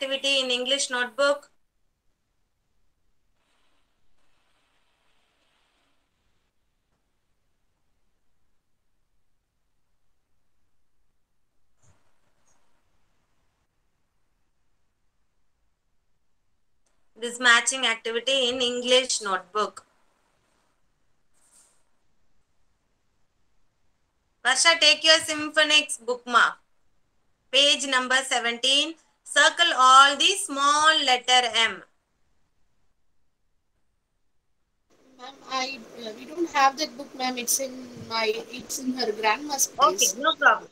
activity in English notebook? This matching activity in English notebook. Varsha, take your Symphonix bookmark. Page number 17. Circle all the small letter M. Ma'am, we don't have that book, ma'am. It's in her grandma's Okay, place. no problem.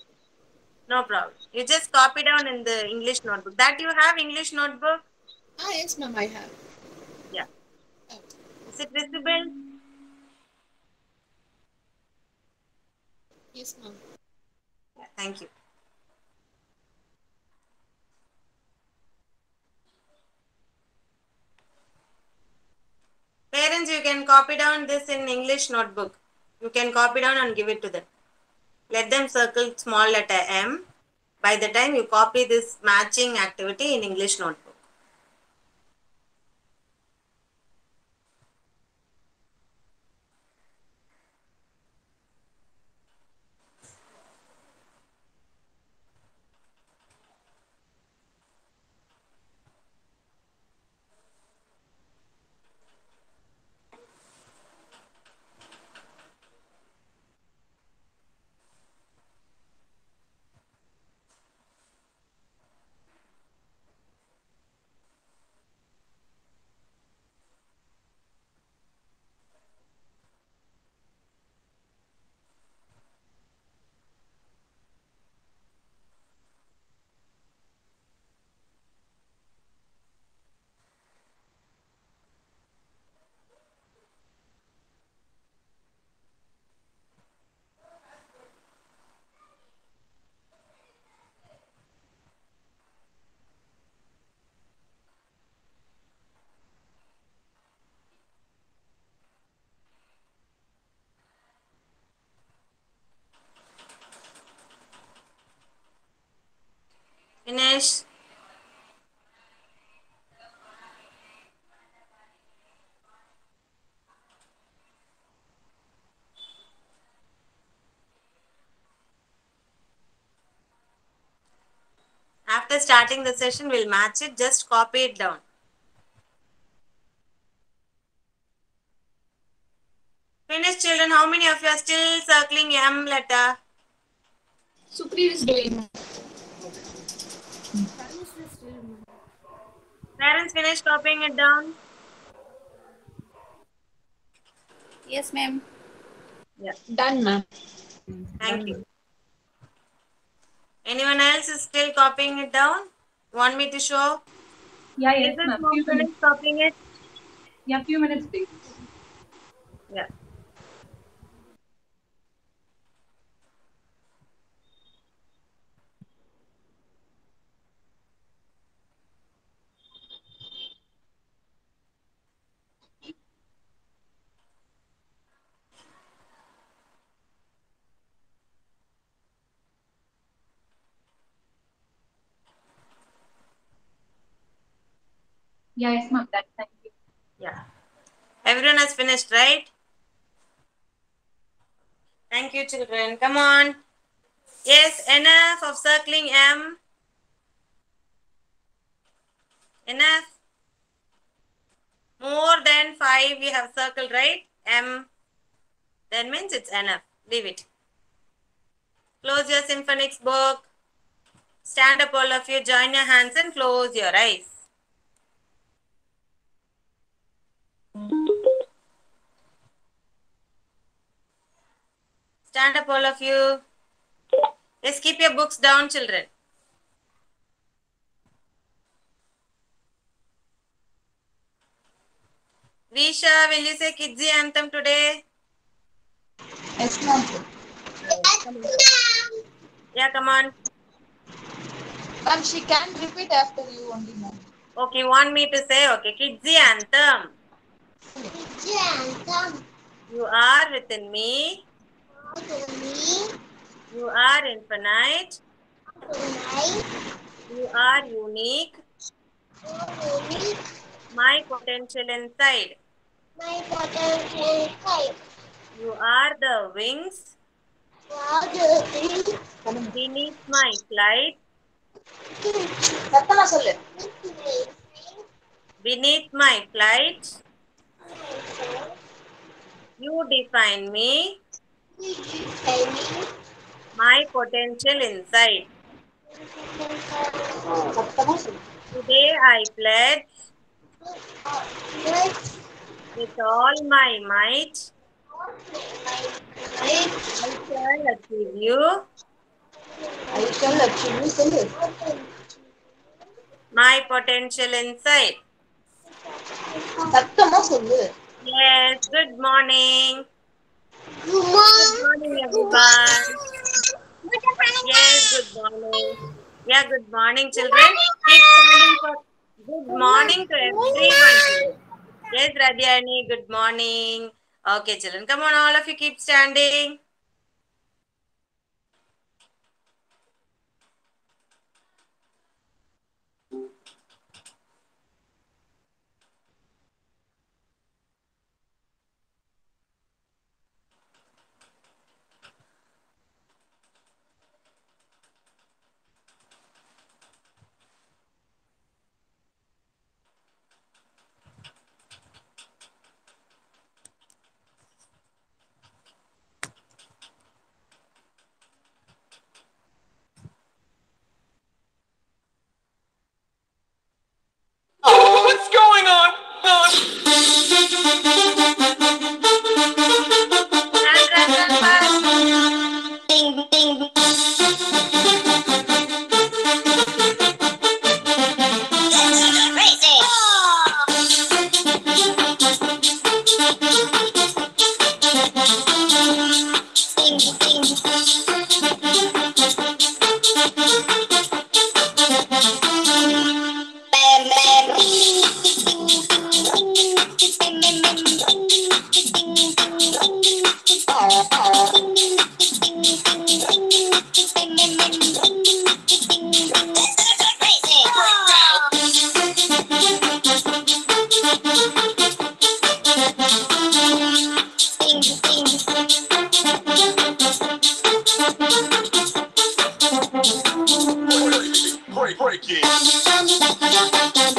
No problem. You just copy down in the English notebook. That you have English notebook? Yes, ma'am, I have. Yeah. Oh, Is it visible? yes, ma'am. Yeah, thank you. Parents, you can copy down this in English notebook. You can copy down and give it to them. Let them circle small letter M. By the time you copy this matching activity in English notebook. Finish. After starting the session, we'll match it. Just copy it down. Finish, children. How many of you are still circling M letter? Sukhdev is doing. Parents, finish copying it down. Yes, ma'am. Yeah. Done, ma'am. Thank you. Anyone else is still copying it down? Want me to show? Yeah, Is yes, this ma'am. mom Few finish minutes. copying it? Yeah, few minutes, please. Yeah. Yeah, yes, ma'am. That, thank you. Yeah. Everyone has finished, right? Thank you, children. Come on. Yes, enough of circling M. Enough. More than 5 we have circled, right? M. That means it's enough. Leave it. Close your Symphonix book. Stand up, all of you. Join your hands and close your eyes. Stand up, all of you. Yes, keep your books down, children. Visha, will you say Kidzi anthem today? Yes, ma'am. Come on. Yeah, come on. Ma'am, she can repeat after you only, ma'am. Okay, you want me to say? Okay, Kidzi anthem. You are within me. You are infinite. You are unique. My potential inside. My potential inside. You are the wings beneath my flight. சத்தமா சொல்லு. Beneath my flight. You define me. My potential inside. சத்தமா சொல்லு. Today I pledge with all my might. I shall achieve you. I shall achieve you. சொல்லு. My potential inside. சத்தமா சொல்லு. Yes, good morning. Good morning, everyone. Yes, good morning. Yeah, good morning, children. Keep standing for good morning to everyone. Yes, Radhyani, good morning. Okay, children, come on, all of you keep standing. What's going on? Run, fast. Break it. Run,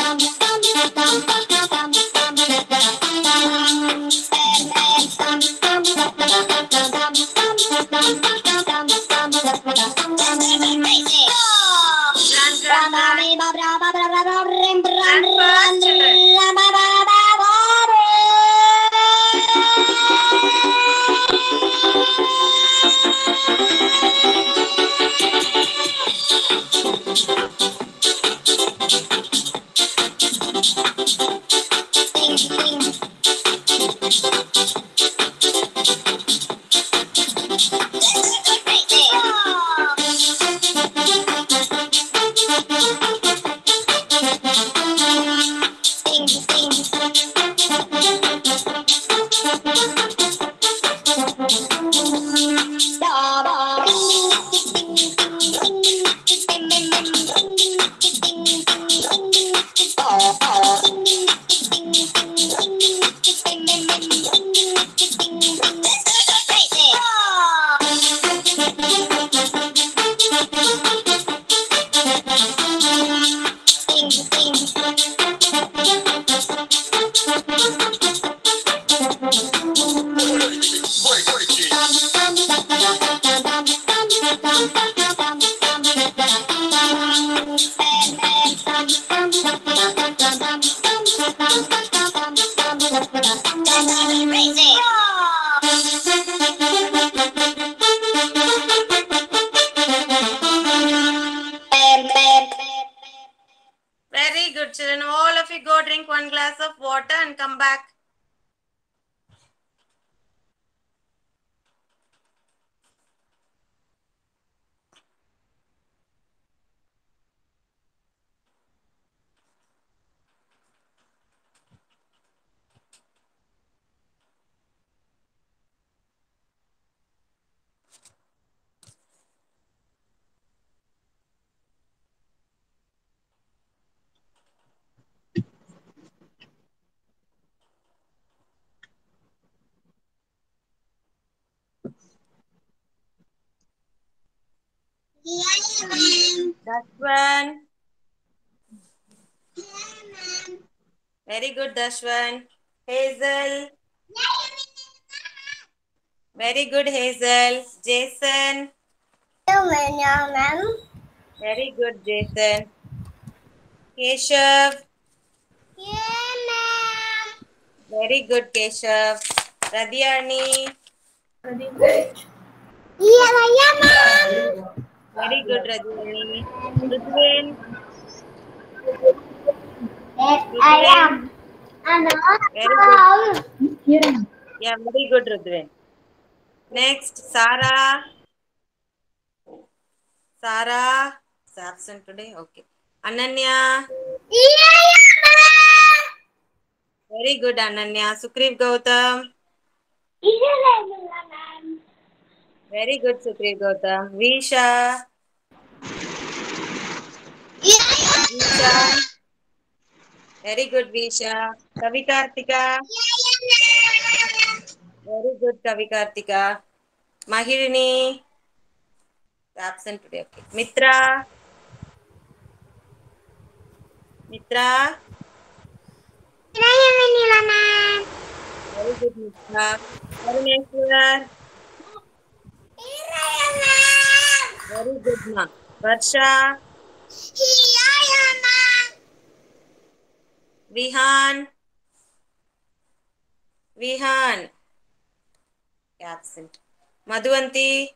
fast, children. Very good, children. All of you go drink one glass of water and come back. Dashwan. Very good, Dashwan. Hazel. Very good, Hazel. Jason. Very good, Jason. Keshav. Very good, Keshav. Radhyani. Very good, Radhyani. Rudvin. Rudvin. Very good. Yeah, very good, Rudvin. Next, Sarah. Sarah is absent today. Okay. Ananya. Very good, Ananya. Sukriv Gautam. Very good, Sukriv Gautam. Visha. Visha. Very good, Visha. Kavi Kartika. Very good, Kavi Kartika. Mahirini. Absent today. Okay. Mitra. Mitra. Very good, Mitra. Aruneshwar. Very good, ma. Varsha. Vihan. Vihan. Absent. Madhuvanti.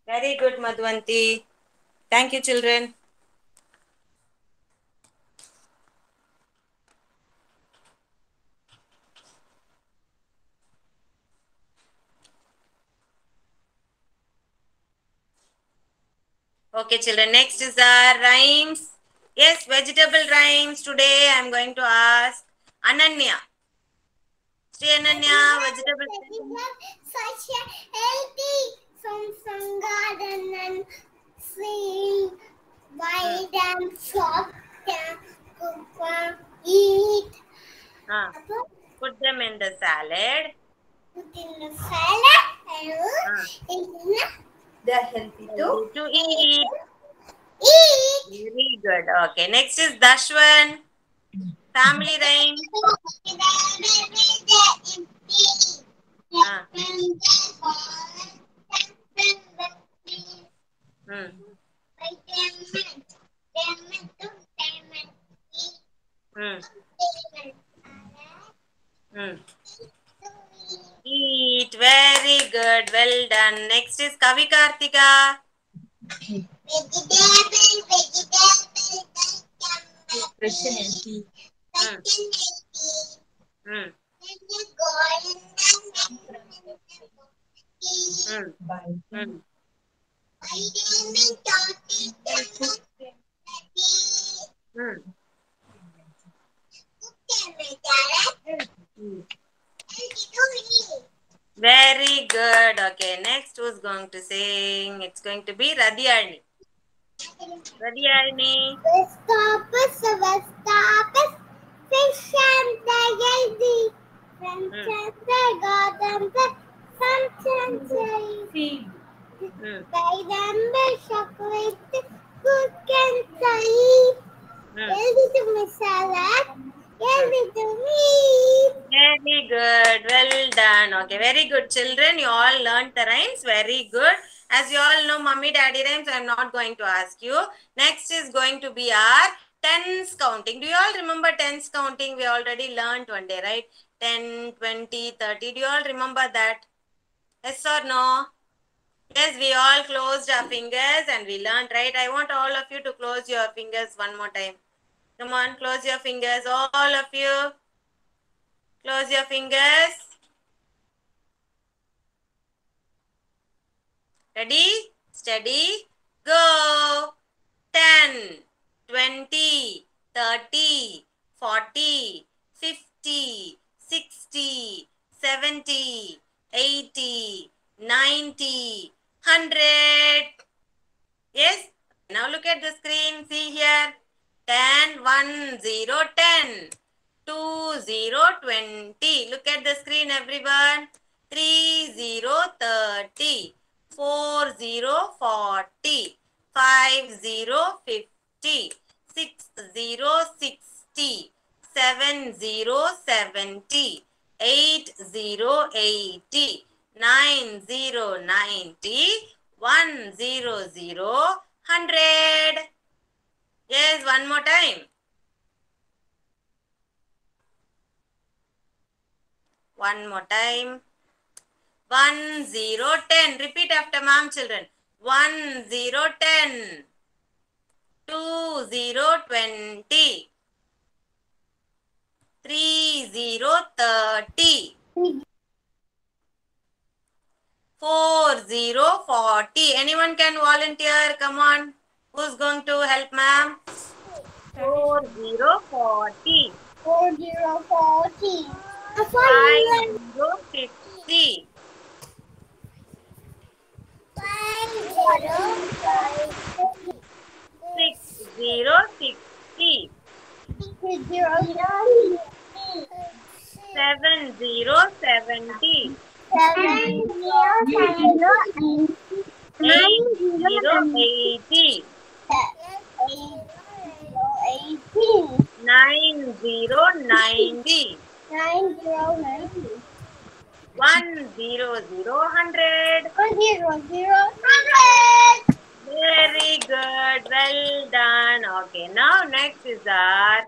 Very good, Madhuvanti. Thank you, children. Okay, children. Next is our rhymes. Yes, vegetable rhymes. Today I am going to ask Ananya. Sri Ananya, vegetable rhymes. Such a healthy some garden and sing wide and soft and cook eat. Put them in the salad. Put in the salad and They are healthy too. To eat. eat. Very good. Okay, next is Dashwan. Family rhyme. Eat. Very good. Well done. Next is Kavi Kartika. Very good. Okay, next who's going to sing? It's going to be Radhyani. Radhyani. Stopus, fish and the healthy. Friends and the garden, sunshine. By them, the chocolate, good can say. Healthy to my salad, healthy to me. Very good. Well done. Okay, very good, children. You all learned the rhymes. Very good. As you all know, mummy, daddy rhymes, I am not going to ask you. Next is going to be our tens counting. Do you all remember tens counting? We already learned one day, right? 10, 20, 30. Do you all remember that? Yes or no? Yes, we all closed our fingers and we learned, right? I want all of you to close your fingers one more time. Come on, close your fingers, all of you. Close your fingers. Ready? Steady. Go. 10, 20, 30, 40, 50, 60, 70, 80, 90, 100. Yes? Now look at the screen. See here. 10, 1, 0, 10. 2, 0, 20. Look at the screen, everyone. 3, 0, 30. 4 0 40, 5 0 50, 6 0 60, 7 0 70, 8 0 80, 9 0 90, 1 0 0 100. Yes, one more time. One more time. 1 0 10. Repeat after mom, children. 1 0 10. 2 0 20. 3 0 30. 4 0 40. Anyone can volunteer? Come on. Who's going to help ma'am? 4 0 40. 4 0 40. 5 0 50. 5 0 50. 6 0 60. 6 0 7 0 70. 7 0 8 0 80. 18. 9 0 90. 9 0 90. 1 0 0 100. 1 0 0 100. Very good. Well done. Okay, now next is our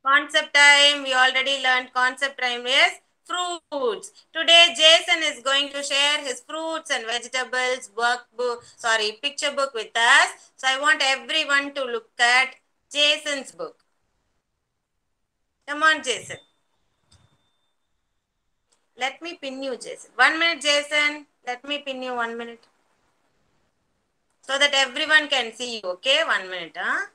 concept time. We already learned concept time is fruits. Today Jason is going to share his fruits and vegetables picture book with us. So I want everyone to look at Jason's book. Come on, Jason. Let me pin you, Jason. 1 minute, Jason. Let me pin you 1 minute. So that everyone can see you, okay? 1 minute, huh?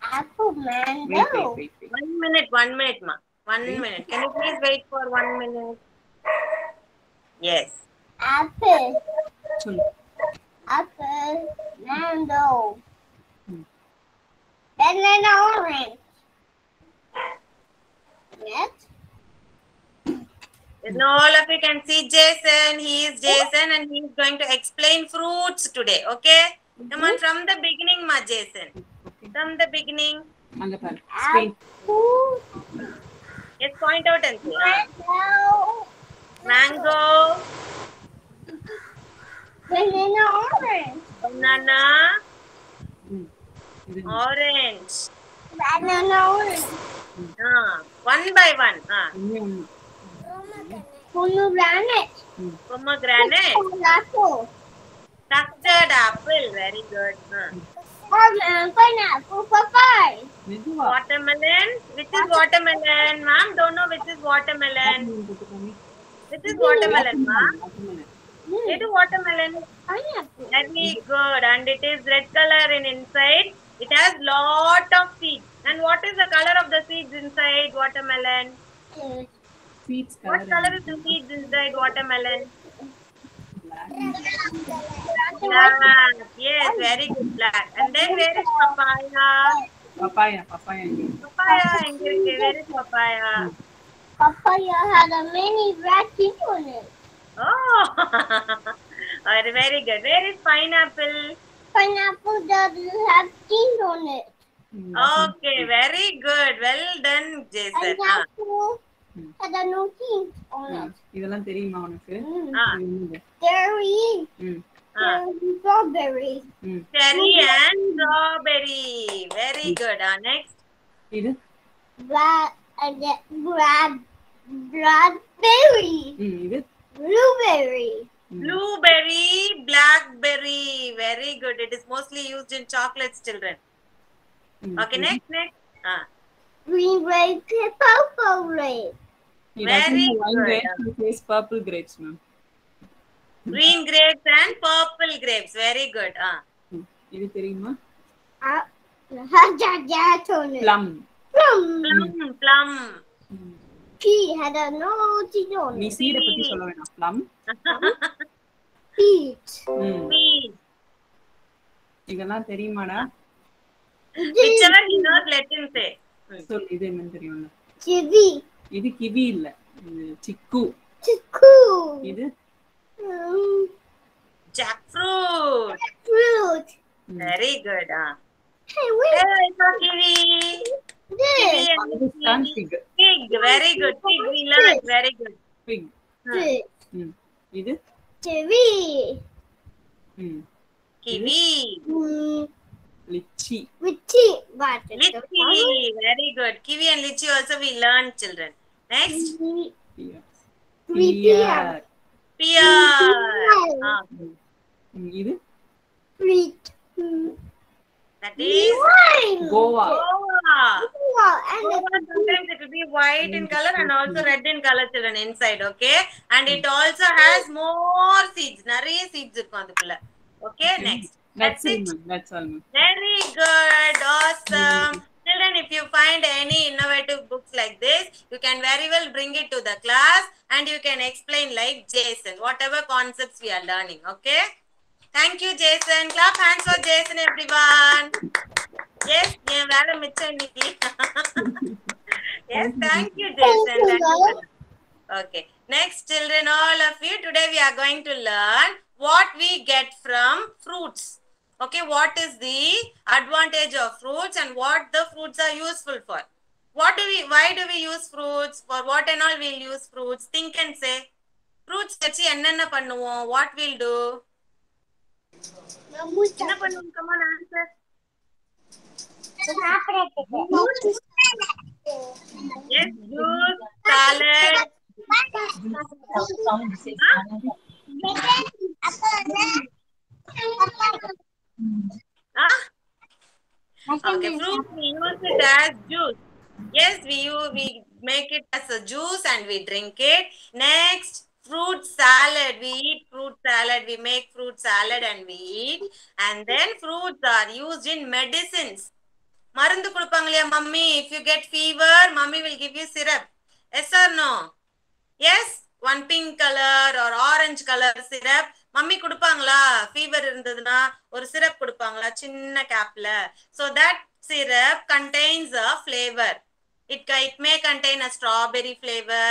Apple mango. Wait. 1 minute, ma. 1 minute. Can you please wait for 1 minute? Yes. Apple. சொல்லு. Apple. Mango. Banana orange. Next. Now all of you can see Jason. He is Jason and he is going to explain fruits today, okay? Come on, from the beginning, ma, Jason. Okay. From the beginning. அங்க பாரு. Screen. Apple. Yes, point out and say. Mango. Mango, Banana orange. banana, இது orange. Banana orange. One by one. இன்னும் Pomegranate. Pomegranate, Apple. custard apple. Very good. Pineapple. Papaya. மெதுவா Watermelon. Which is watermelon? Ma'am, don't know which is watermelon. Which is watermelon, ma'am? It is watermelon. Pineapple. Very good. And it is red color in inside. It has lot of seeds. And what is the color of the seeds inside watermelon? Sweets What color. color is the seeds inside watermelon? Black. Black. Yes, very good. Black. And then where is papaya? Papaya இங்க. Papaya. Where is papaya? Papaya had a mini red seed on it. Oh, very good. Where is pineapple? Pineapple doesn't have seeds on it. Okay, very good. Well done, Jason. Pineapple had a no seeds on it. இதெல்லாம் தெரியுமா உனக்கு? Ah. இது என்னது? Cherry. ம். Strawberry. ம். Cherry and strawberry. Very good. Next. இது? Blackberry. இது? Blueberry. Blueberry, blackberry. Very good. It is mostly used in chocolates, children. Okay, next. Green grape. Purple grape. It Very doesn't have one good. grape, it says purple grapes, ma'am. Green grapes and purple grapes. Very good. இது தெரியுமா? That on it. Plum. Plum. Pea had a no seed on நீ it. சீடை பத்தி சொல்ல வேணாம். Plum. Peach. Peach. இதெல்லாம் தெரியுமாடா? Whichever he knows, let him say. சொல்லு இது என்னன்னு தெரியும்ல? Kiwi. இது கிவி இல்ல, இது சிக்கு. Chiku. இது Jackfruit. Fruit. Very good. Hey, wait. Hey, I saw kiwi. Kiwi This. and இது தான் pig. pig. Very good. Pig. We learned. Very good. Pig. This. இது Kiwi. Kiwi. Litchi. Litchi. But it's Lychee. Very good. Kiwi and lychee also we learned, children. Next. Pear. Pear. இது Fruit. That is guava. Goa. Wow. And Goa, sometimes it will be white in color and also red in color, children, inside. Okay. And it also has more seeds. நிறைய seeds இருக்கும் அதுக்குள்ள. Okay. Next. That's it, ma'am. That's all, ma'am. Very good. Awesome. Children, if you find any innovative books like this, you can very well bring it to the class and you can explain like Jason, whatever concepts we are learning. Okay. Thank you, Jason. Clap hands for Jason, everyone. Yes, yes, thank you, Jason. Thank you. Okay. Next, children, all of you, today we are going to learn what we get from fruits. Okay, what is the advantage of fruits and what the fruits are useful for? Why do we use fruits? For what and all we'll use fruits? Think and say. Fruits வச்சு என்னென்ன பண்ணுவோம்? What we'll do? என்ன பண்ணுவோம்? Come on, answer. Yes, juice, salad. Okay, fruit we use it as juice. Yes, we make it as a juice and we drink it. Next, fruit salad. We eat fruit salad. We make fruit salad and we eat. And then fruits are used in medicines. மருந்து கொடுப்பாங்க இல்லையா mummy? If you get fever, mommy will give you syrup. Yes or no? Yes, one pink color or orange color syrup. Mummy கொடுப்பாங்களா? Fever இருந்ததுன்னா ஒரு syrup கொடுப்பாங்களா சின்ன கேப்ல? So that syrup contains a flavor. It may contain a strawberry flavor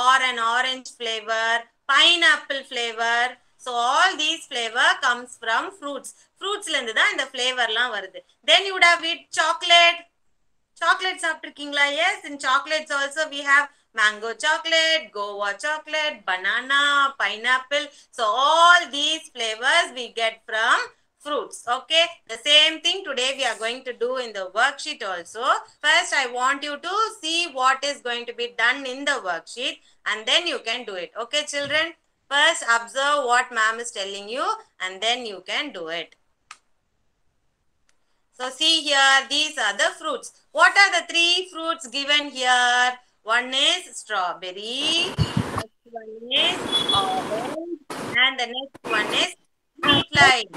or an orange flavor, pineapple flavor. So all these flavor comes from fruits. Fruits la irundha indha flavor la varudhu. Then you would have eat chocolate. Chocolate சாப்பிட்டிருக்கீங்களா? Yes, in chocolates also we have mango chocolate, guava chocolate, banana, pineapple. So all these flavors we get from fruits. Okay, the same thing today we are going to do in the worksheet also. First I want you to see what is going to be done in the worksheet and then you can do it. Okay, children, first observe what ma'am is telling you and then you can do it. So see here, these are the fruits. What are the three fruits given here? One is strawberry, next one is orange, and the next one is sweet lime.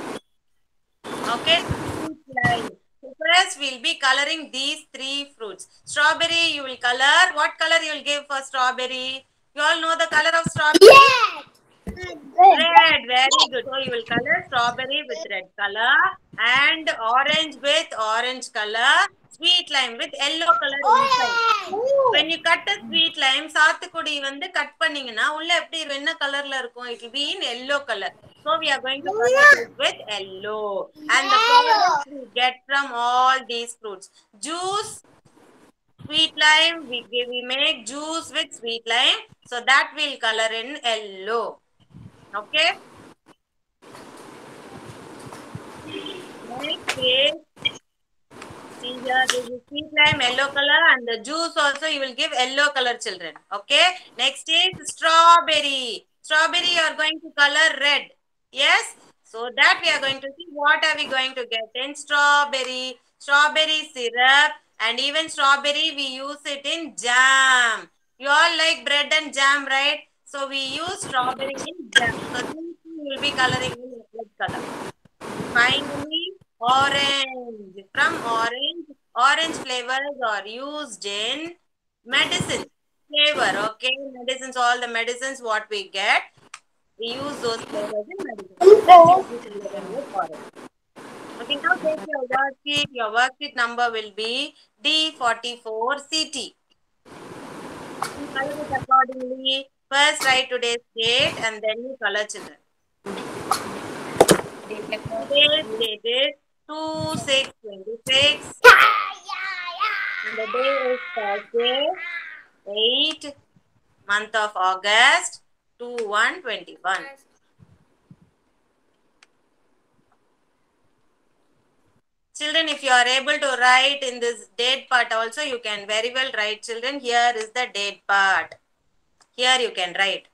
Okay, sweet lime. So first we'll be coloring these three fruits. Strawberry you will color. What color you will give for strawberry? You all know the color of strawberry? Red. Very good. So you will color strawberry with red color and orange with orange color. Sweet lime with yellow color inside. When you cut a sweet lime, சாத்துக்குடி வந்து cut பண்ணீங்கன்னா உள்ள எப்படி என்ன கலர்ல இருக்கும்? It will be in yellow color. So we are going to color it with yellow. And the colors we get from all these fruits. Juice, sweet lime, we make juice with sweet lime. So that will color in yellow. Okay. Next is, see here, this is sweet lime, yellow color, and the juice also you will give yellow color, children. Okay. Next is strawberry. Strawberry you are going to color red. Yes. So that we are going to see what are we going to get in strawberry. Strawberry syrup and even strawberry we use it in jam. You all like bread and jam, right? So we use strawberry in jam. So this we will be coloring in red color. Finally, orange. From orange flavors are used in medicine flavor. Okay, medicines, all the medicines what we get, we use those flavors in medicine. Okay, now take your worksheet. Your worksheet number will be D44CT. You color it accordingly. First write today's date and then you color, children. Today's date is 2/6/26 and the day is Thursday, 8 month of August, 2/1/21. Children, if you are able to write in this date part also, you can very well write, children. Here is the date part. Here you can write.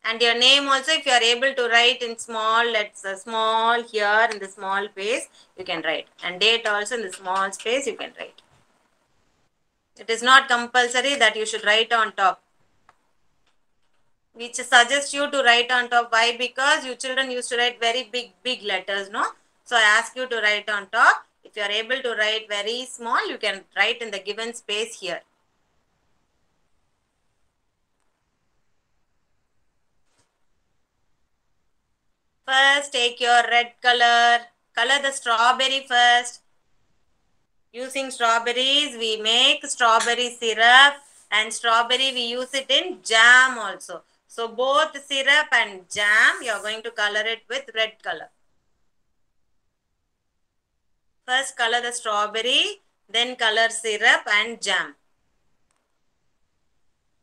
And your name also, if you are able to write in small letters, small here in the small space, you can write. And date also in the small space, you can write. It is not compulsory that you should write on top. We suggest you to write on top. Why? Because you children used to write very big letters, no? So I ask you to write on top. If you are able to write very small, you can write in the given space here. First, take your red color. Color the strawberry first. Using strawberries, we make strawberry syrup, and strawberry we use it in jam also. So both syrup and jam, you are going to color it with red color. First color the strawberry, then color syrup and jam.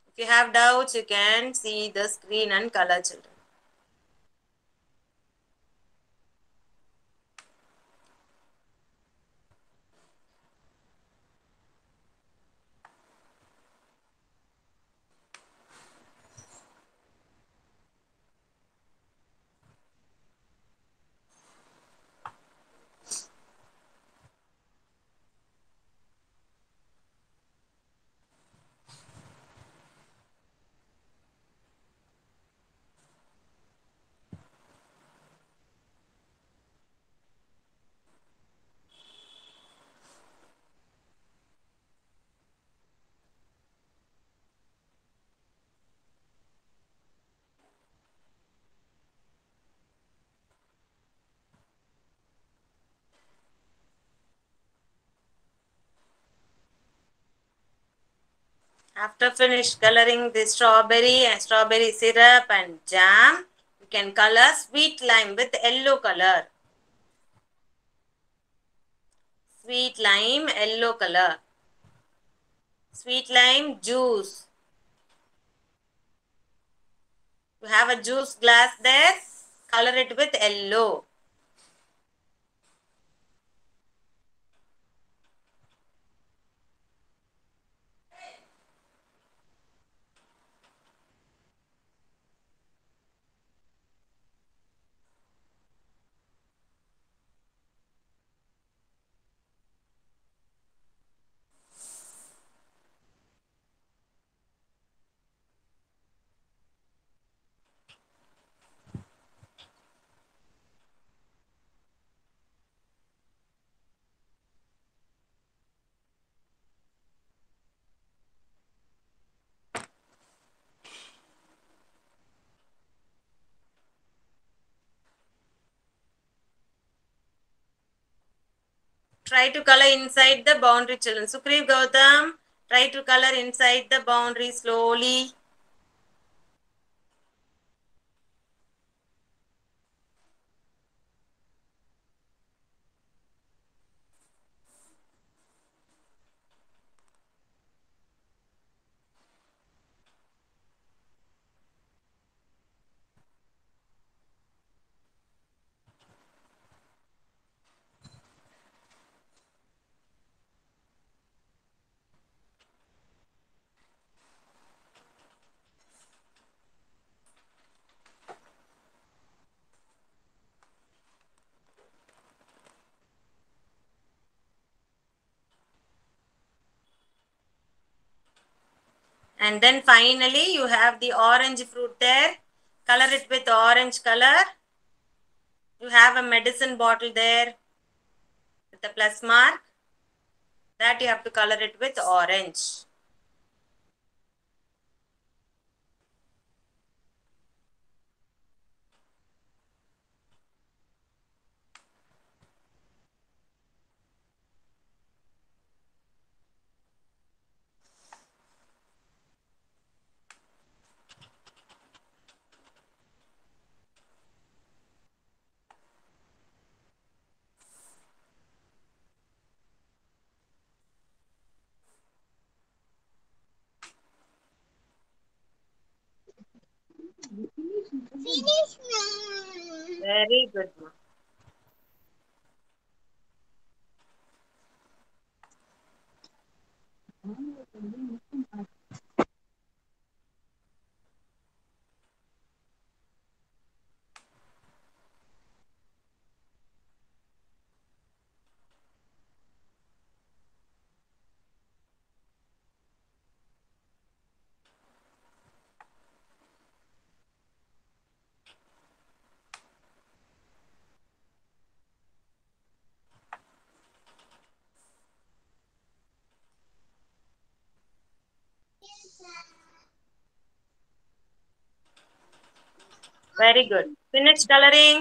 If you have doubts, you can see the screen and color, children. After finish coloring the strawberry and strawberry syrup and jam, you can color sweet lime with yellow color. Sweet lime, yellow color. Sweet lime juice. You have a juice glass there, color it with yellow. Try to color inside the boundary, children. Sukriv Gautam, try to color inside the boundary slowly. And then finally you have the orange fruit there. Color it with orange color. You have a medicine bottle there with a plus mark. That you have to color it with orange. Finish, ma'am. Very good, ma. Very good. Finish coloring.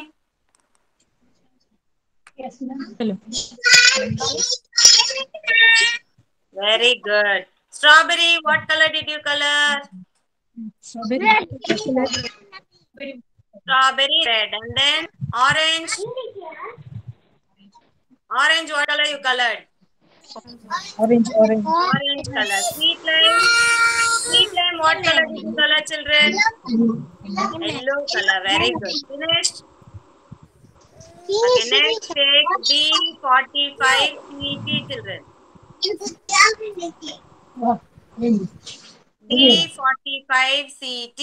Yes, ma'am. Hello. Very good. Strawberry, what color did you color? Strawberry. Strawberry red. And then orange. Orange, what color you colored? Orange. Orange color. Sweet lime. Sweet lime, what color did you color, children? Yellow color. Very good. Finished. Okay, next take B45 CT, children. B45 CT.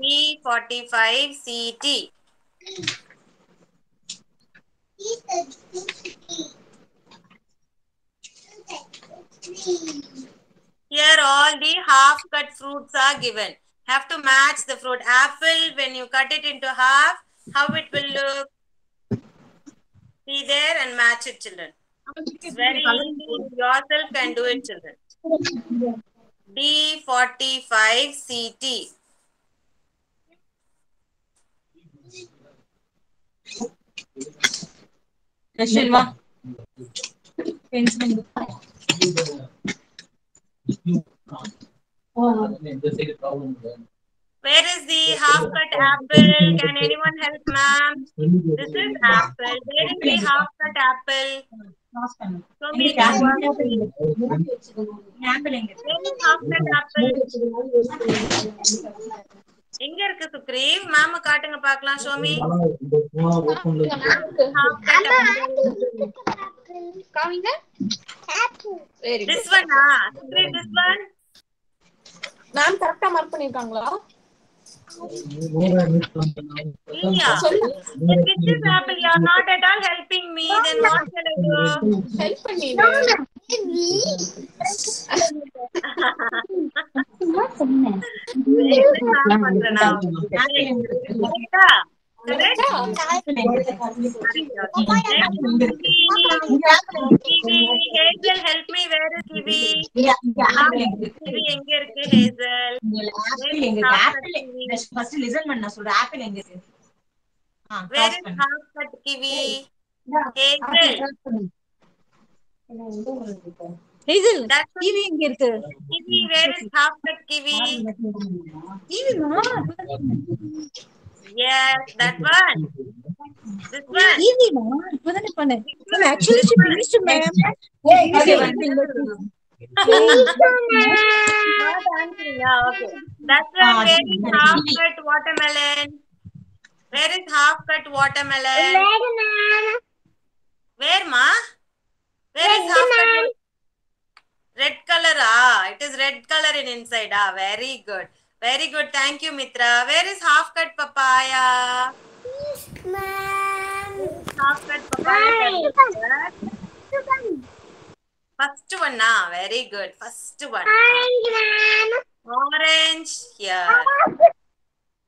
B45 CT. Here all the half cut fruits are given. Have to match the fruit. Apple, when you cut it into half, how it will look? See there and match it, children. It's very easy. You yourself can do it, children. B45 CT. Where is the half cut apple? Can anyone help, ma'am? This is apple. Where is the half cut apple? Show me the work, please. Where is half cut apple? எங்க இருக்கு Sugreev? Ma'am காட்டுங்க பார்க்கலாம். Show me. Half cut apple. This one, Sukhrev, this one. Ma'am கரெக்ட்டா mark பண்ணிருக்காங்களா? Yeah. Which is apple? You are not at all helping me. Then what shall I do? Help பண்ணிடு. Hazel, help me. Where is kiwi? Kiwi எங்க இருக்கு Hazel? First listen பண்ண சொல்ற apple எங்க இருக்கு? Where is half cut kiwi? Hazel. Hazel, kiwi எங்க இருக்கு? Kiwi, where is half cut kiwi? Kiwi ma. Yes, that one. This one. Kiwi ma. இப்போதானே பண்ணேன். Well, actually she finished, ma'am. Not answering. Yeah, okay. That's one. Where is half cut watermelon? Where is half cut watermelon? Where, ma? Where is half cut? Red color. It is red color in inside. Very good. Very good. Thank you, Mitra. Where is half cut papaya? Half cut papaya. First one, very good. First one. Orange here.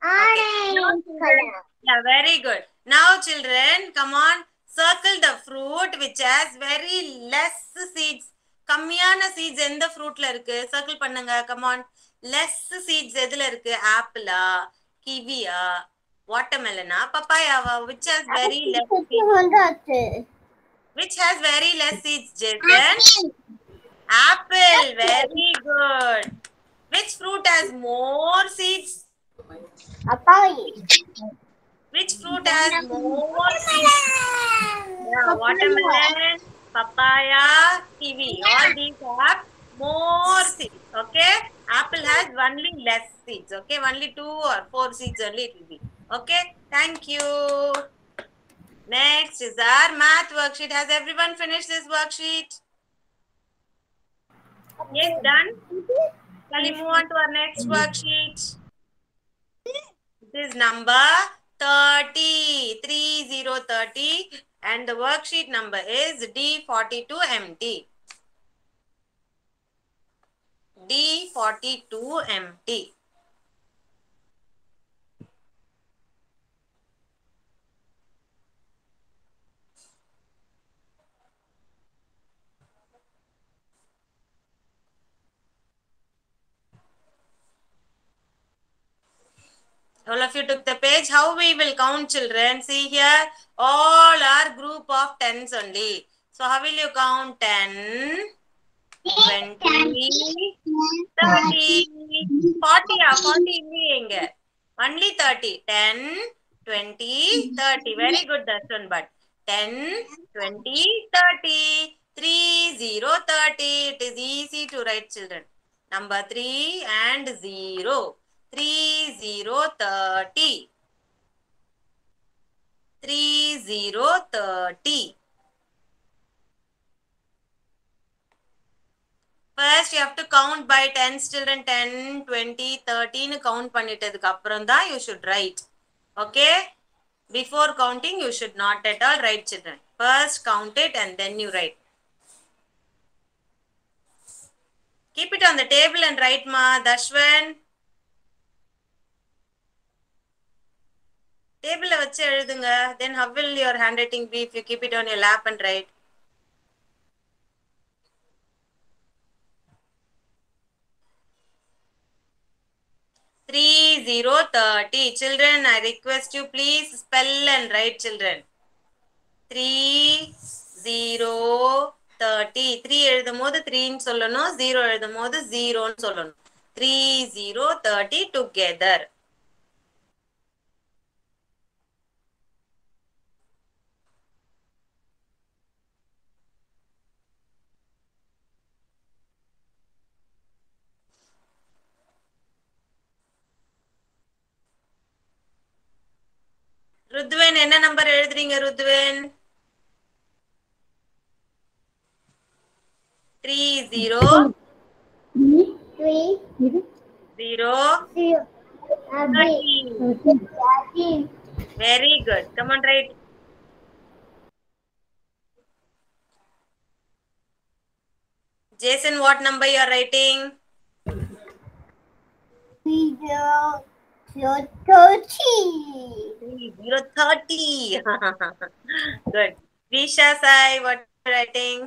Okay. Yeah, very good. Now, children, come on. Circle the fruit which has very less seeds. கம்மியான seeds எந்த fruitல இருக்கு? Circle பண்ணுங்க. Come on. Less seeds எதுல இருக்கு? Apple-ஆ, kiwi-ஆ, watermelon-ஆ, papaya-வா? Which has very less seeds? Which has very less seeds, Jason? Apple. Very good. Which fruit has more seeds? Which fruit has more seeds? Yeah, watermelon. papaya, kiwi. All these have more seeds. Okay. Apple has only less seeds. Okay. Only 2 or 4 seeds only it will be. Okay. Thank you. Next is our math worksheet. Has everyone finished this worksheet? Yes, done. Shall we move on to our next worksheet? This is number 30, 30, and the worksheet number is D42MT. D42MT. All of you took the page. How we will count, children? See here, all are group of tens only. So how will you count? 10, 20, 30, 40. 40 இல்லையேங்க. Only 30. 10, 20, 30. Very good, that's one. But 10, 20, 30. 3, 0, 30. It is easy to write, children. Number 3 and 0. 3, 0, 30. 3, 0, 30. First, you have to count by tens, children. 10, 20, 30 னு count பண்ணிட்டதுக்கு அப்புறம் தான் you should write. Okay? Before counting, you should not at all write, children. First count it and then you write. Keep it on the table and write, ma. Dashwan. Table வச்சு எழுதுங்க. Then how will your handwriting be if you keep it on your lap and write? Three, 0, 30. Children, I request you please spell and write, children. 3, 0, 30. 3 எழுதும் போது 3 ன்னு சொல்லணும். 0 எழுதும் போது 0 ன்னு சொல்லணும். 3, 0, 30 together. ருத்வன் என்ன நம்பர் எழுதுறீங்க ருத்வன்? 3, 0, 0, 30. Very good. Come on, write. Jason, what number you are writing? 30. Good. Visha Sai, what are you writing?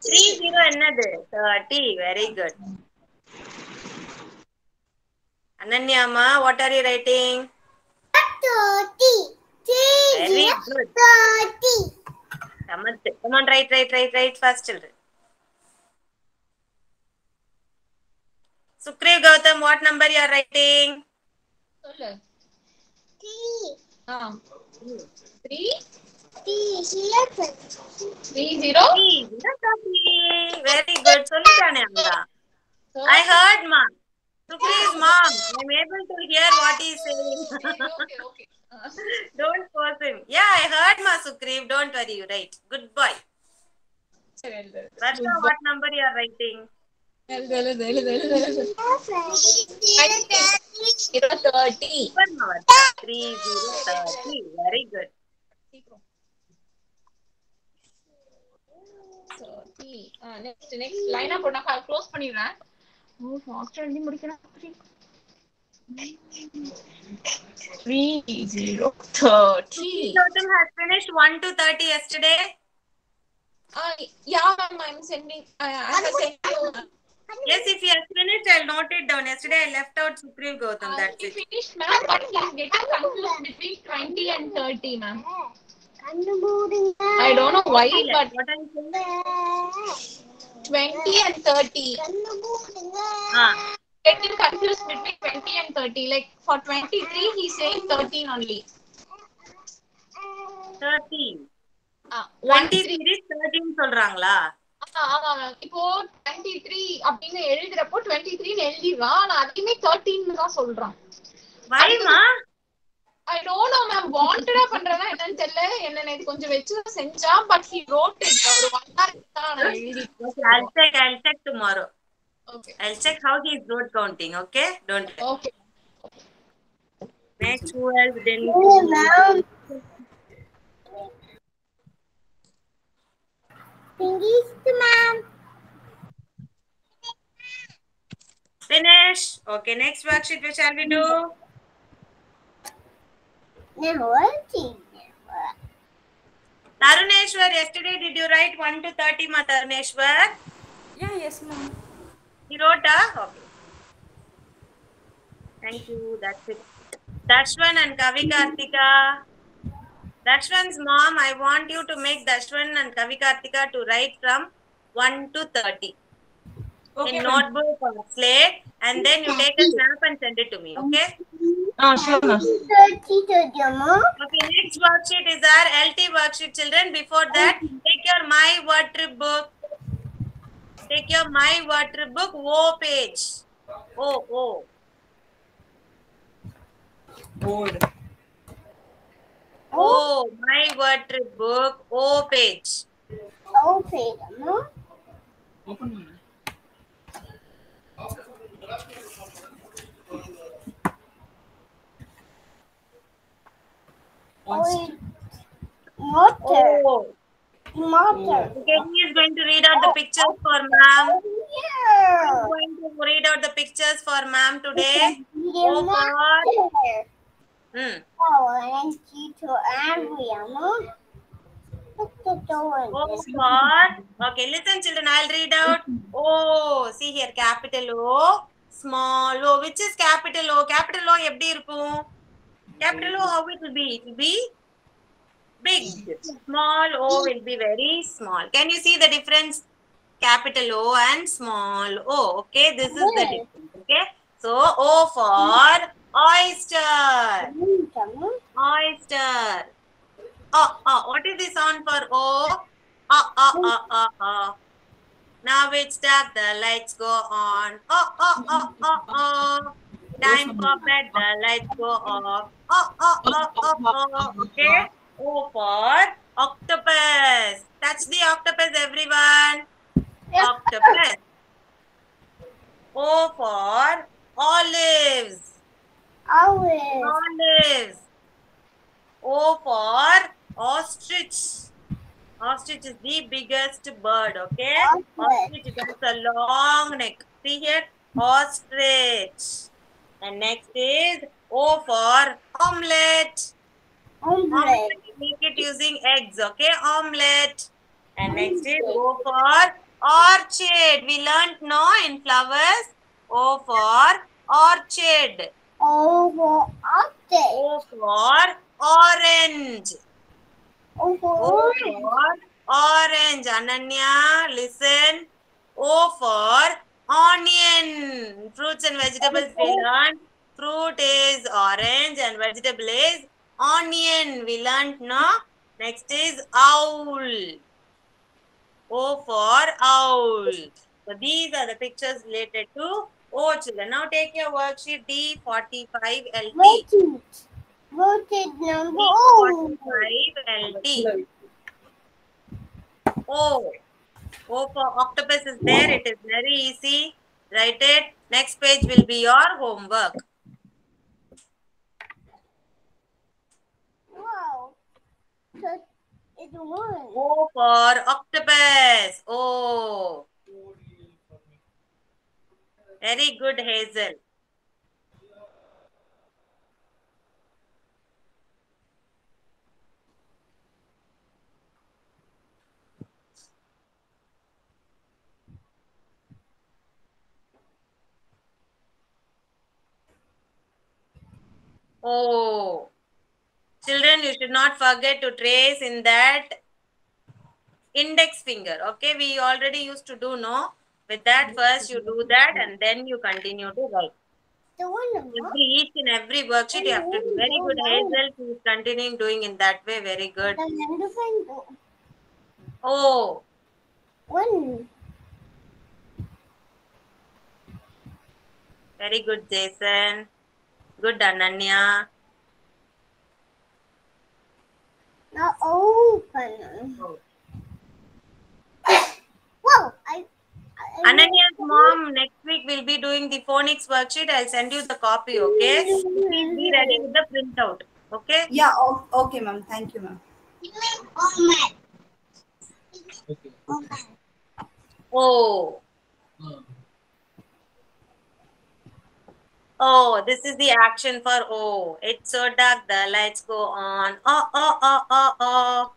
30 என்னது? 30. Very good. Ananya ma, what are you writing? 30. Very good. 30. Come on, write fast, children. Sukriv Gautam, what number you are writing? 3. 3, 0. Very good. சொல்லிட்டானே அம்மா. I heard ma. Sukriv's mom. I'm able to hear what he is saying. Okay. Don't force him. Yeah, I heard ma Sukriv. Don't worry, you write. Good boy. Varsha, what number you are writing? 30. Super ma Varsha. 3, 0, 30. Very good. 30. Next line up பண்ணா close பண்ணிடுறேன். ஃபாஸ்டா எழுதி முடிக்கணும். 3, 0, 30. Gautam has finished 1 to 30 yesterday. Yeah, ma'am, I'm sending. I have sent you. Yes, if he has finished, I'll note it down. Yesterday I left out Sukriv Gautam. That's it. Finished, ma'am, but he's getting confused between 20 and 30, ma'am. I don't know why, but What are you saying? 20 and 30. getting confused between 20 and 30. Like for 23, he's saying 13 only. 13. 13. 23 13 சொல்றாங்களா? இப்போ 23 அப்படின்னு எழுதுறப்போ 23 எழுதிடுறான். ஆனா அதையுமே 13 தான் சொல்றான். வைமா I don't know ma'am. வாண்டடா பண்றதா என்னன்னு தெரியல. என்ன நேத்து கொஞ்சம் வெச்சு செஞ்சான். But he wrote it. ஒரு 1 hour தான் நான் எழுதி. I'll check tomorrow. Okay. I'll check how he is note counting. Okay, don't. Okay. Next, who else? Then Finish, ma'am. finish. Okay, next worksheet. What shall we do? Now working. Taruneshwar, yesterday did you write 1 to 30, ma Taruneshwar? Yeah, yes, ma'am. He wrote, okay. Thank you. That's it. Dashwan and Kavi Kartika. Dashwan's mom, I want you to make Dashwan and Kavi Kartika to write from 1 to 30 Okay, in ma'am. notebook or slate, and then you take a snap and send it to me. Okay? Sure, ma'am. 30 to the mom. Okay. Next worksheet is our LT worksheet, children. Before that, take your My Word Trip book. Take your My Word Trip book, O page. O. Board. Oh, My Word Trip book, O page. Okay, mom. Open, ma'am. Motor. Oh. Motor. Okay, he is going to read out the pictures for ma'am. Yeah. Going to read out the pictures for ma'am today. The O for motor. hmm. And G to Andrea, mom. Look at the door. O for okay. Listen, children. I'll read out. O. See here, capital O, small O. Which is capital O? Capital O எப்படி இருக்கும்? Capital O, how it will be? It will be big. Small O will be very small. Can you see the difference? Capital O and small O. Okay, this is the difference. Okay, so O for oyster. Oyster. What is the sound for O? Now it's dark, the lights go on. Time for bed, the lights go off. Okay. O for octopus. Touch the octopus, everyone. Octopus. O for olives. Olives. O for ostrich. Ostrich is the biggest bird, okay? Ostrich has a long neck. See here? Ostrich. And next is O for omelette. Omelette. Make it using eggs, okay? Omelette. And next is O for orchid. We learnt no in flowers. O for orchid. O for orange. O for orange. Ananya, listen. O for onion. Fruits and vegetables we learned. Fruit is orange and vegetable is onion. We learned no. Next is owl. O for owl. So these are the pictures related to O, children. Now take your worksheet D45 LT. Voted number D45 LT. O. O for octopus is there. It is very easy. Write it. Next page will be your homework. Wow. So it's one. O for octopus. O. Very good, Hazel. Oh, children, you should not forget to trace in that index finger. Okay, we already used to do no. With that, first you do that and then you continue to write. The one number. Each and every worksheet you have to do. Very good, Hazel. She is continuing doing in that way. Very good. The number Oh, one. very good, Jason. Good, Ananya. Now open. Oh. Whoa! Ananya's mom next week will be doing the phonics worksheet. I'll send you the copy, okay? Please be ready with the printout, okay? Yeah, okay, ma'am. Thank you, ma'am. Oh. Oh, this is the action for oh. It's so dark, the lights go on. Oh, oh, oh, oh, oh.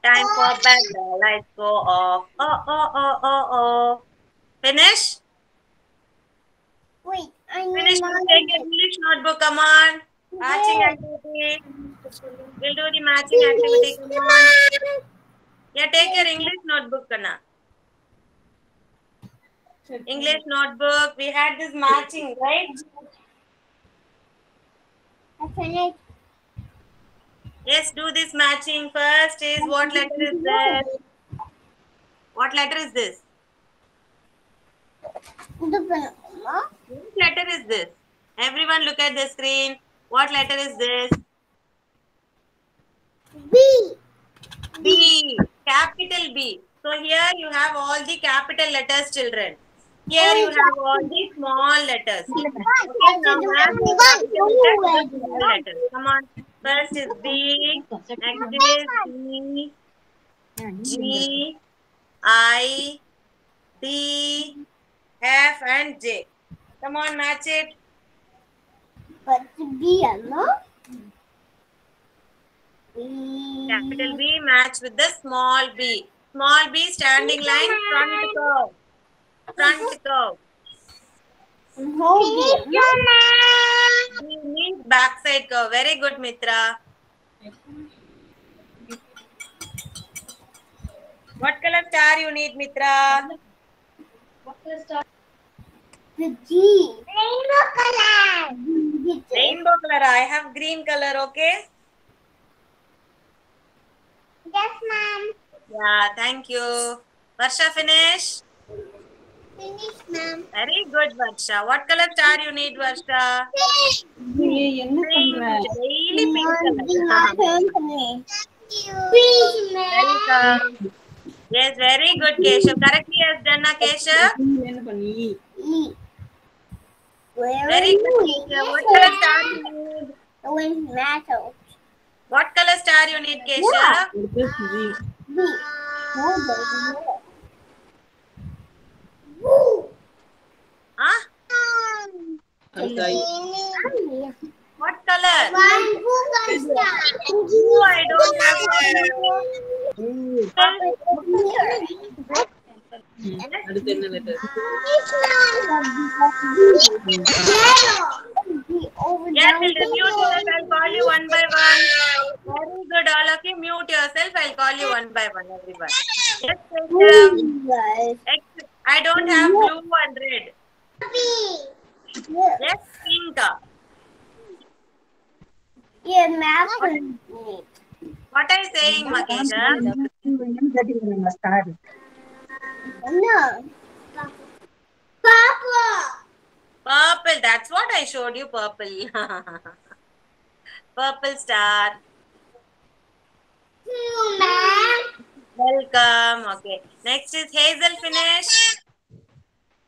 Time for bed, the lights go off. Oh, oh, oh, oh, oh. Finish? Wait, I Finish. need Take your English notebook, come on. Matching activity. We'll do the matching activity, come on. Yeah, take your English notebook, Kana. English notebook. We had this matching, right? I finished. Yes, do this matching. First is what letter is this? What letter is this? The What letter is this? Everyone look at the screen. What letter is this? B. B. Capital B. So here you have all the capital letters, children. Here you have all the small letters. Okay, now small letters. Come on. First is B. Next is C, G, I, D, F, and J. Come on, match it. But B, no? Capital B match with the small b. Small b standing line, front curve. Front curve. B means backside curve. Very good, Mitra. What color star you need, Mitra? The G. Rainbow color. Rainbow color. I have green color, okay? Yes, ma'am. Yeah, thank you. Varsha, finish. Finish, ma'am. Very good, Varsha. What color star you need, Varsha? Pink. Daily pink color. Please, ma'am. Welcome. Yes, very good, Keshav. Correctly has done, na, Keshav? Very good, Keshav. What color star you need? The one's metal. What color star you need, Keshav? B. No, baby. Huh? What color? One blue star. Blue, I don't have Yes, we'll mute yourself. I'll call you one by one. Very good, all of you. Mute yourself. I'll call you one by one, everyone. Yes, Keshav. I don't have blue and red. Yes, pink. Yeah, math. What are you saying, Makesha? No. Papa. Purple. That's what I showed you, purple. Purple star. Ma'am. Welcome. Okay. Next is Hazel. Finish.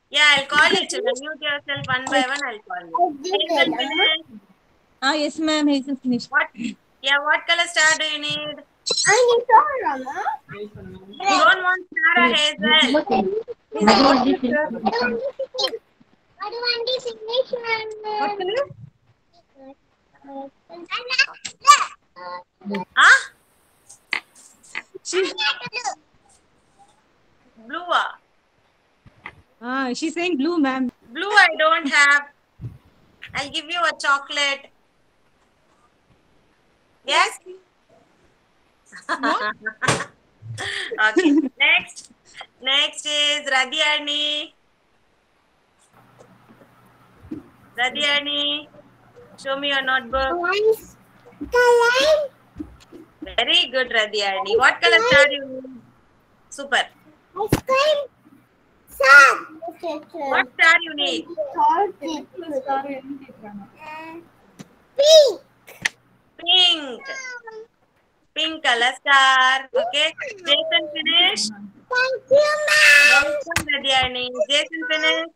Yeah, I'll call you, children. Mute yourself one by one. I'll call you. Hazel, finish. Yes, ma'am. Hazel finished. What? Yeah, what color star do you need? I need Sarah, Mama. You don't want Sarah, Hazel. I don't want to finish, What color? Huh? She's, Blue. she's saying blue, ma'am. Blue I don't have. I'll give you a chocolate. Yes? Okay. Next is Radhyani. Radyani, show me your notebook. Color. Very good, Radyani. What color star you need? Super. Ice cream. Sun. What star you need? Pink. Pink. Pink color star. Okay. Jason finish. Thank you, ma'am. Welcome, Radyani. Jason finish.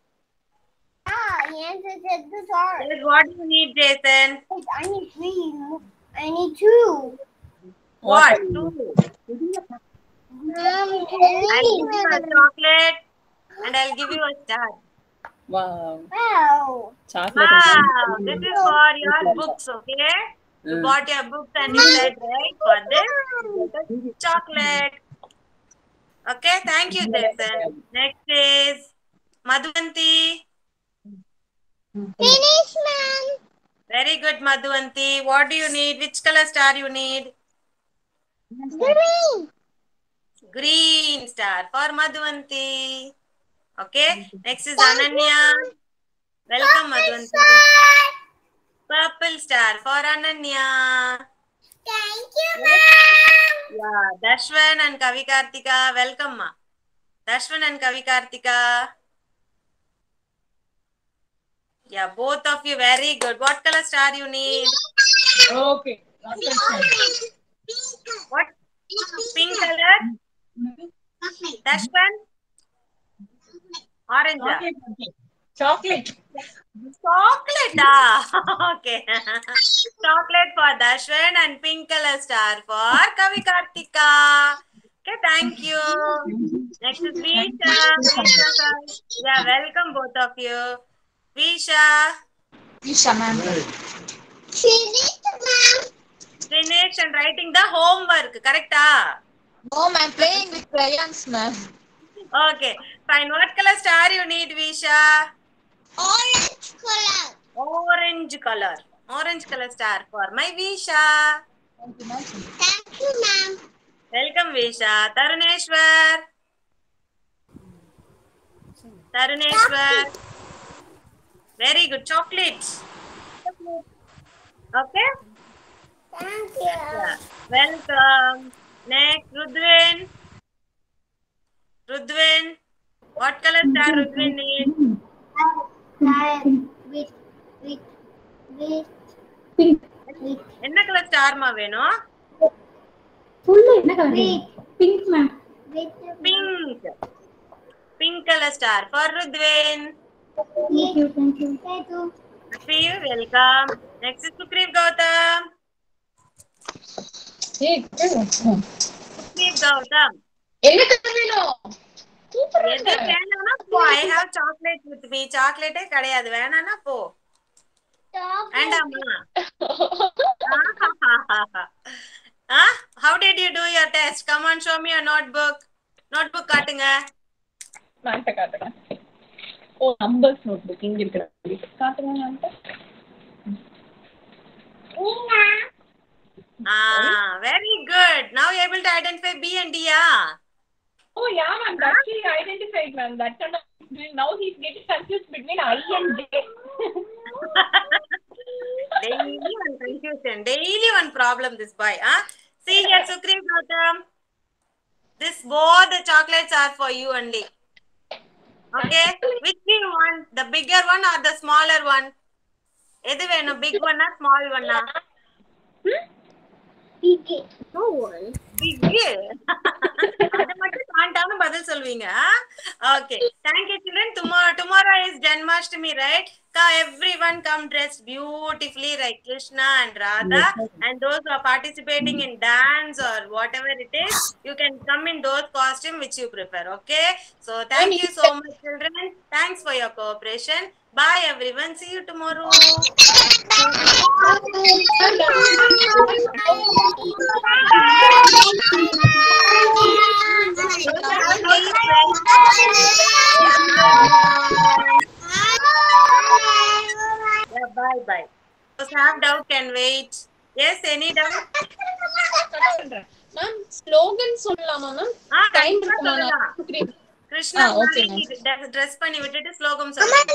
Yes, it's the star. Yes, what do you need, Jason? I need three. I need two. What? Two. Mom, I'll give you a chocolate and I'll give you a star. Wow. Wow. Chocolate. Wow, this is for your books, okay? You bought your books and you said, right, for this, you get a chocolate. Okay, thank you, Jason. Next is Madhuvanti. Finish, ma'am. Very good, Madhuvanti. What do you need? Which color star you need? Green. Green star for Madhuvanti. Okay, next is Ananya. Welcome, Madhuvanti. Purple star for Ananya. Thank you, ma'am. Yeah, Dashwan and Kavi Kartika. Welcome, ma. Dashwan and Kavi Kartika. Yeah, both of you very good. What color star you need? Okay. What? Pink color? Dashwan? Orange. Chocolate. Chocolate. Ah. Okay. Chocolate for Dashwan and pink color star for Kavi Kartika. Okay, thank you. Next is Visha. Yeah, welcome both of you. Visha. Finish, ma'am. Finish and writing the homework. Correct? Ah? No, I'm playing with crayons, ma'am. Okay. Fine. What color star you need, Visha? Orange color. Orange color. Orange color star for my Visha. Thank you, ma'am. Welcome, Visha. Taruneshwar. Taruneshwar. Very good. Chocolate. Okay? Thank you. Yeah. Welcome. Next, Rudwin. Rudwin. What color star Rudwin need? என்ன colour ஸ்டார்மா வேணும்? Pink ma'am. Pink. Pink color star for Rudwin. Thank you. Happy, welcome. Next is Sukriv Gautam. Sukriv Gautam. என்ன colour வேணும்? எது வேணும்னா போ. I have chocolate with me. Chocolate கிடையாது. வேணாம்னா போ. வேண்டாமா? How did you do your test? Come on, show me your notebook. Notebook காட்டுங்க. காட்டுங்க. ஓ, நம்பர்ஸ் நோட்புக் இங்க இருக்கு. காட்டுங்க நான்ட்ட. Very good. Now you are able to identify B and D, Oh, yeah, ma'am. That's he identified, ma'am. That kind of now he's getting confused between I and J. Daily one confusion. Daily one problem, this boy. See here, Sukriv Gautam. Both the chocolates are for you only. Okay? Which do you want? The bigger one or the smaller one? Edu venu? Big one or small one? Big. No one. Big. Adha mattum kaantaama badal solveenga. Okay. Thank you, children. Tomorrow is Janmashtami, right? Everyone come dressed beautifully like Krishna and Radha. And those who are participating in dance or whatever it is, you can come in those costumes which you prefer. Okay? So thank you so much, children. Thanks for your cooperation. Bye, everyone. See you tomorrow. Yeah, bye. Those have doubt can wait. Yes, any doubt? Ma'am, slogan சொல்லலாமா ma'am? Time இருக்குமா? Krishna, okay, dress பண்ணி விட்டுட்டு ஸ்லோகம் சொல்லுங்க.